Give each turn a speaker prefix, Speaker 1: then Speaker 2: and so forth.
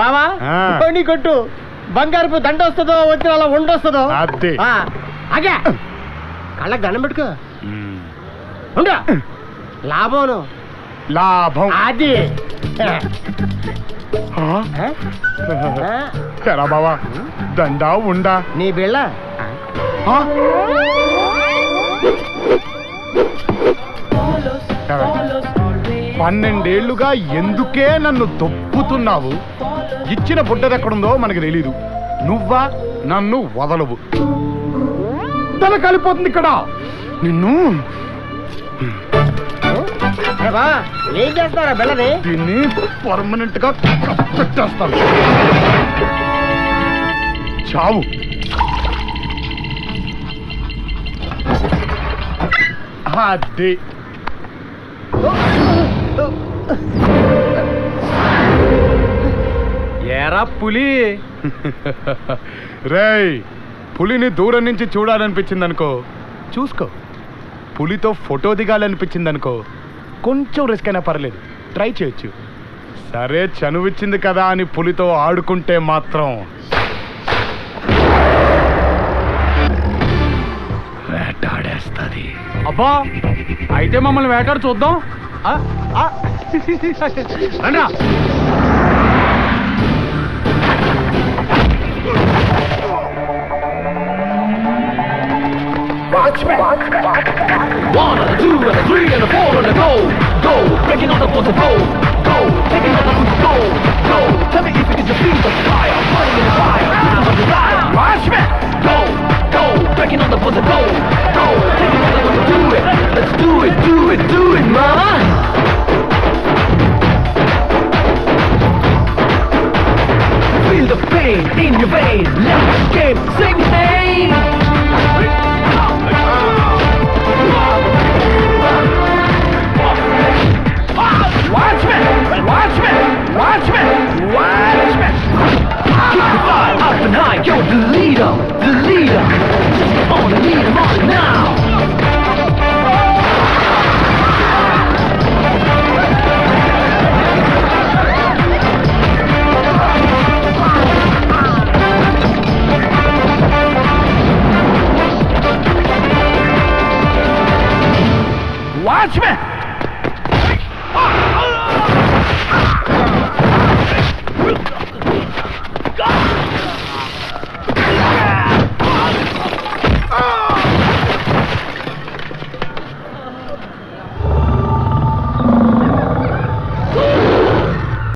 Speaker 1: బావా నీ కొట్టు బంగారుపు దండ వస్తుందో వచ్చిన అలా ఉండొస్తుందో అగే కళ్ళకి దండం పెట్టుకో ఉండ లాభం
Speaker 2: లాభం
Speaker 1: అది
Speaker 2: ఎరా బావా దండా ఉండా
Speaker 1: నీ బిళ్ళ
Speaker 2: 12 ఏళ్లుగా ఎందుకే నన్ను దొప్పుతున్నావు? ఇచ్చిన బుడ్డదెక్కడుందో మనకు తెలీదు. నువ్వా నన్ను వదలవు. తల కలిపోతుంది ఇక్కడ. నిన్ను
Speaker 1: ఏం చేస్తారా బిళ్ళని?
Speaker 2: దీన్ని పర్మనెంట్ గా పెట్టేస్తాను. చావు. అది
Speaker 3: ఏరా పులి.
Speaker 2: రేయ్, పులిని దూరం నుంచి చూడాలనిపించింది అనుకో, చూసుకో. పులితో ఫోటో దిగాలనిపించింది అనుకో, కొంచెం రిస్క్ అయినా పర్లేదు, ట్రై చేయొచ్చు. సరే చనువిచ్చింది కదా అని పులితో ఆడుకుంటే మాత్రం వేటాడేస్తుంది.
Speaker 3: అబ్బా, అయితే మమ్మల్ని వేటాడు చూద్దాం. రండి.
Speaker 4: One, a two, and a three, and a four, and a go, go, breaking on the boat, go, go, taking on the boat, go, go. Tell me if it is a piece of fire, burning in the fire, on the fire. Watchmen, go, go, breaking on the boat, go, go, taking on the boat, do it. Let's do it, do it, do it, mama. Feel the pain in your vein. Let the game sing, hey. Watchmen! Watchmen! Watchmen! Watchmen! Keep the fire up and high, you're the leader! The leader! Just on the leader, on it now!